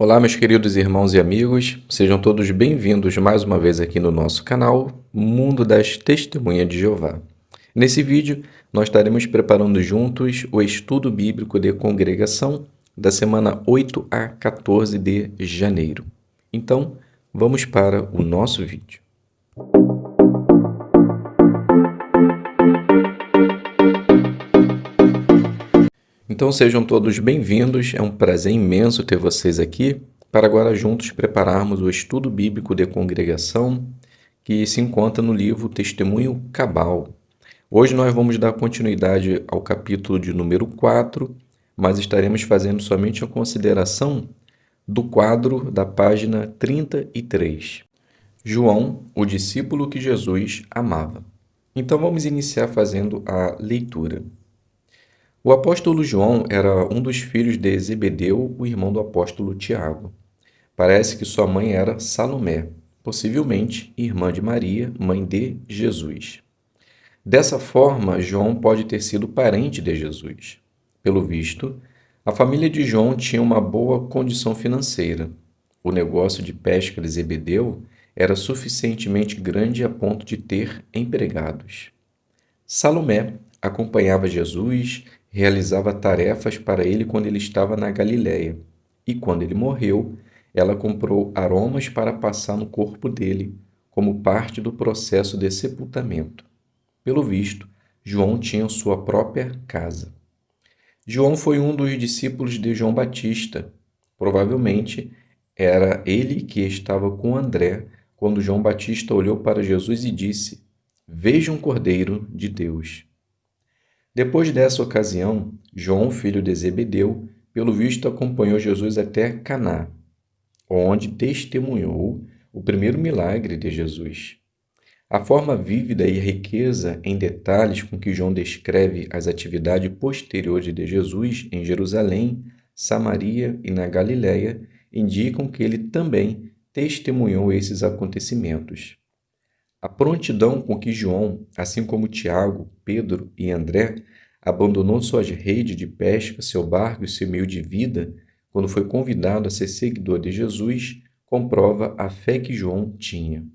Olá, meus queridos irmãos e amigos, sejam todos bem-vindos mais uma vez aqui no nosso canal Mundo das Testemunhas de Jeová. Nesse vídeo, nós estaremos preparando juntos o estudo bíblico de congregação da semana 8 a 14 de janeiro. Então, vamos para o nosso vídeo. Então sejam todos bem-vindos, é um prazer imenso ter vocês aqui para agora juntos prepararmos o estudo bíblico de congregação que se encontra no livro Testemunho Cabal. Hoje nós vamos dar continuidade ao capítulo de número 4, mas estaremos fazendo somente a consideração do quadro da página 33. João, o discípulo que Jesus amava. Então vamos iniciar fazendo a leitura. O apóstolo João era um dos filhos de Zebedeu, o irmão do apóstolo Tiago. Parece que sua mãe era Salomé, possivelmente irmã de Maria, mãe de Jesus. Dessa forma, João pode ter sido parente de Jesus. Pelo visto, a família de João tinha uma boa condição financeira. O negócio de pesca de Zebedeu era suficientemente grande a ponto de ter empregados. Salomé acompanhava Jesus, realizava tarefas para ele quando ele estava na Galiléia, e quando ele morreu, ela comprou aromas para passar no corpo dele, como parte do processo de sepultamento. Pelo visto, João tinha sua própria casa. João foi um dos discípulos de João Batista. Provavelmente era ele que estava com André quando João Batista olhou para Jesus e disse: "Veja um Cordeiro de Deus." Depois dessa ocasião, João, filho de Zebedeu, pelo visto acompanhou Jesus até Caná, onde testemunhou o primeiro milagre de Jesus. A forma vívida e riqueza em detalhes com que João descreve as atividades posteriores de Jesus em Jerusalém, Samaria e na Galiléia indicam que ele também testemunhou esses acontecimentos. A prontidão com que João, assim como Tiago, Pedro e André, abandonou suas redes de pesca, seu barco e seu meio de vida, quando foi convidado a ser seguidor de Jesus, comprova a fé que João tinha.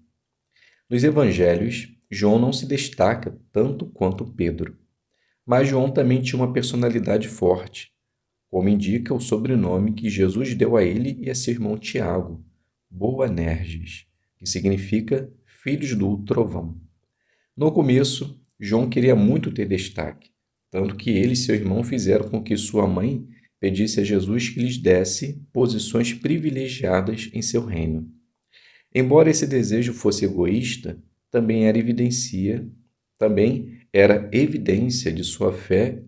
Nos evangelhos, João não se destaca tanto quanto Pedro, mas João também tinha uma personalidade forte, como indica o sobrenome que Jesus deu a ele e a seu irmão Tiago, Boanerges, que significa filhos do trovão. No começo, João queria muito ter destaque, tanto que ele e seu irmão fizeram com que sua mãe pedisse a Jesus que lhes desse posições privilegiadas em seu reino. Embora esse desejo fosse egoísta, também era evidência de sua fé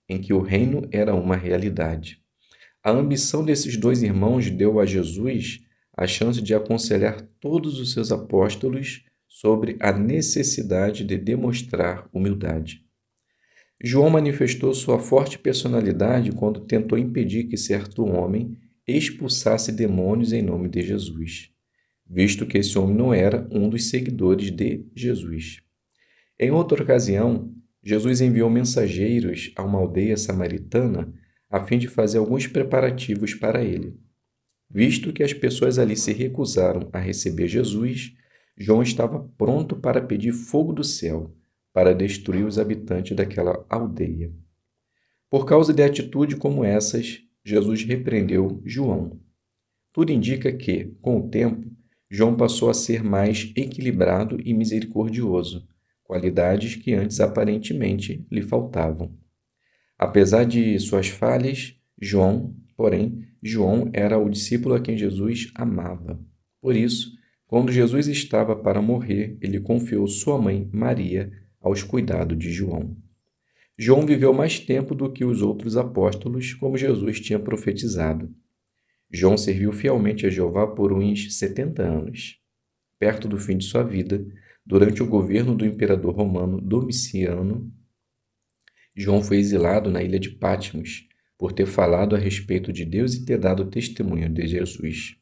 em que o reino era uma realidade. A ambição desses dois irmãos deu a Jesus a chance de aconselhar todos os seus apóstolos sobre a necessidade de demonstrar humildade. João manifestou sua forte personalidade quando tentou impedir que certo homem expulsasse demônios em nome de Jesus, visto que esse homem não era um dos seguidores de Jesus. Em outra ocasião, Jesus enviou mensageiros a uma aldeia samaritana a fim de fazer alguns preparativos para ele. Visto que as pessoas ali se recusaram a receber Jesus, João estava pronto para pedir fogo do céu para destruir os habitantes daquela aldeia. Por causa de atitudes como essas, Jesus repreendeu João. Tudo indica que, com o tempo, João passou a ser mais equilibrado e misericordioso, qualidades que antes aparentemente lhe faltavam. Apesar de suas falhas, João era o discípulo a quem Jesus amava. Por isso, quando Jesus estava para morrer, ele confiou sua mãe, Maria, aos cuidados de João. João viveu mais tempo do que os outros apóstolos, como Jesus tinha profetizado. João serviu fielmente a Jeová por uns 70 anos. Perto do fim de sua vida, durante o governo do imperador romano Domiciano, João foi exilado na ilha de Patmos por ter falado a respeito de Deus e ter dado testemunho de Jesus.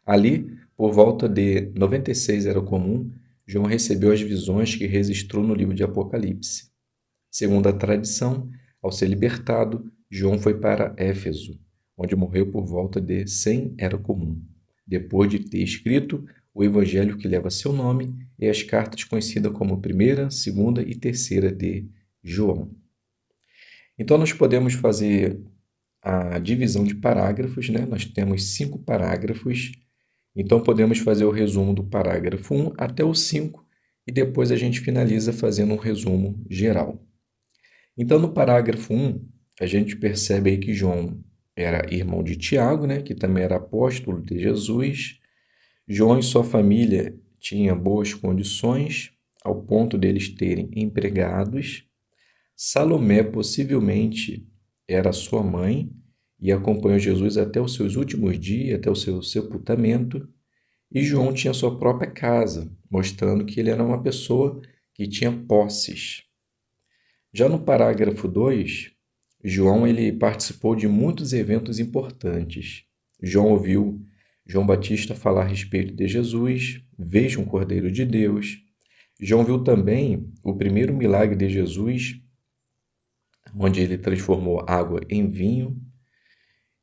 Ali, por volta de 96 era comum, João recebeu as visões que registrou no livro de Apocalipse. Segundo a tradição, ao ser libertado, João foi para Éfeso, onde morreu por volta de 100 era comum, depois de ter escrito o evangelho que leva seu nome e as cartas conhecidas como 1ª, 2ª e 3ª de João. Então, nós podemos fazer a divisão de parágrafos, né? Nós temos 5 parágrafos, então podemos fazer o resumo do parágrafo 1 até o 5 e depois a gente finaliza fazendo um resumo geral. Então, no parágrafo 1, a gente percebe aí que João era irmão de Tiago, né? Que também era apóstolo de Jesus. João e sua família tinham boas condições, ao ponto deles terem empregados. Salomé possivelmente era sua mãe e acompanhou Jesus até os seus últimos dias, até o seu sepultamento. E João tinha sua própria casa, mostrando que ele era uma pessoa que tinha posses. Já no parágrafo 2, João ele participou de muitos eventos importantes. João ouviu João Batista falar a respeito de Jesus, veja um Cordeiro de Deus. João viu também o primeiro milagre de Jesus, onde ele transformou água em vinho.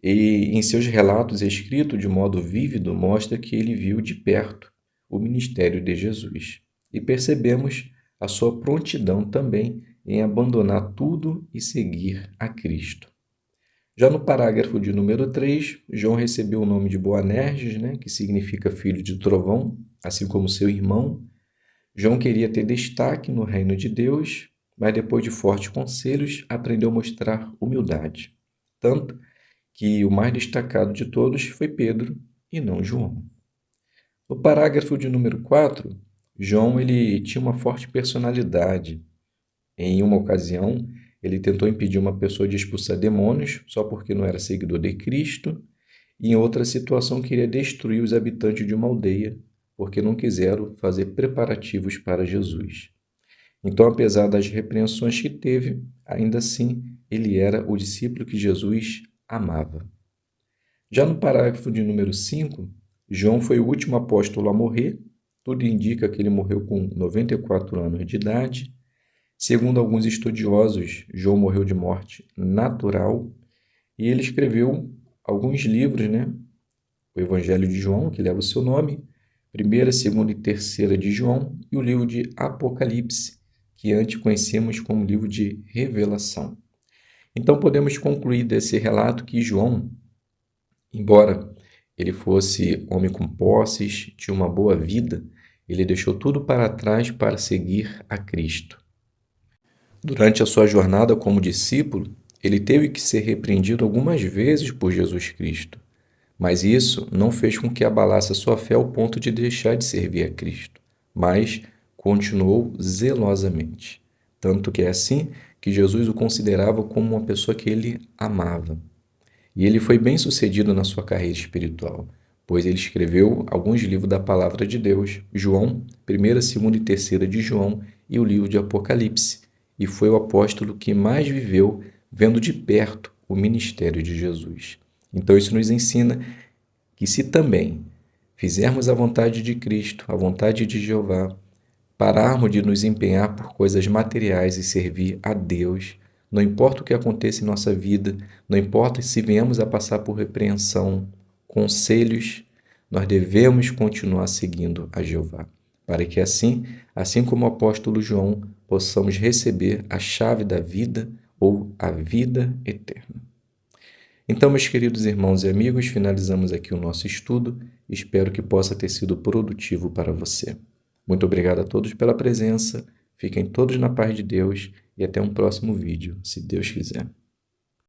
E em seus relatos escritos de modo vívido, mostra que ele viu de perto o ministério de Jesus. E percebemos a sua prontidão também em abandonar tudo e seguir a Cristo. Já no parágrafo de número 3, João recebeu o nome de Boanerges, né, que significa filho de trovão, assim como seu irmão. João queria ter destaque no reino de Deus, mas depois de fortes conselhos, aprendeu a mostrar humildade. Tanto que o mais destacado de todos foi Pedro e não João. No parágrafo de número 4, João ele tinha uma forte personalidade. Em uma ocasião, ele tentou impedir uma pessoa de expulsar demônios só porque não era seguidor de Cristo, e em outra situação queria destruir os habitantes de uma aldeia porque não quiseram fazer preparativos para Jesus. Então, apesar das repreensões que teve, ainda assim ele era o discípulo que Jesus amava. Já no parágrafo de número 5, João foi o último apóstolo a morrer. Tudo indica que ele morreu com 94 anos de idade. Segundo alguns estudiosos, João morreu de morte natural e ele escreveu alguns livros, né? O Evangelho de João, que leva o seu nome, 1ª, 2ª e 3ª de João, e o livro de Apocalipse, que antes conhecemos como livro de Revelação. Então podemos concluir desse relato que João, embora ele fosse homem com posses, tinha uma boa vida, ele deixou tudo para trás para seguir a Cristo. Durante a sua jornada como discípulo, ele teve que ser repreendido algumas vezes por Jesus Cristo, mas isso não fez com que abalasse a sua fé ao ponto de deixar de servir a Cristo, mas continuou zelosamente. Tanto que é assim que Jesus o considerava como uma pessoa que ele amava. E ele foi bem sucedido na sua carreira espiritual, pois ele escreveu alguns livros da Palavra de Deus, João, 1ª, 2ª e 3ª de João e o livro de Apocalipse, e foi o apóstolo que mais viveu vendo de perto o ministério de Jesus. Então isso nos ensina que se também fizermos a vontade de Cristo, a vontade de Jeová, pararmos de nos empenhar por coisas materiais e servir a Deus, não importa o que aconteça em nossa vida, não importa se venhamos a passar por repreensão, conselhos, nós devemos continuar seguindo a Jeová, para que assim como o apóstolo João, possamos receber a chave da vida ou a vida eterna. Então, meus queridos irmãos e amigos, finalizamos aqui o nosso estudo. Espero que possa ter sido produtivo para você. Muito obrigado a todos pela presença. Fiquem todos na paz de Deus e até um próximo vídeo, se Deus quiser.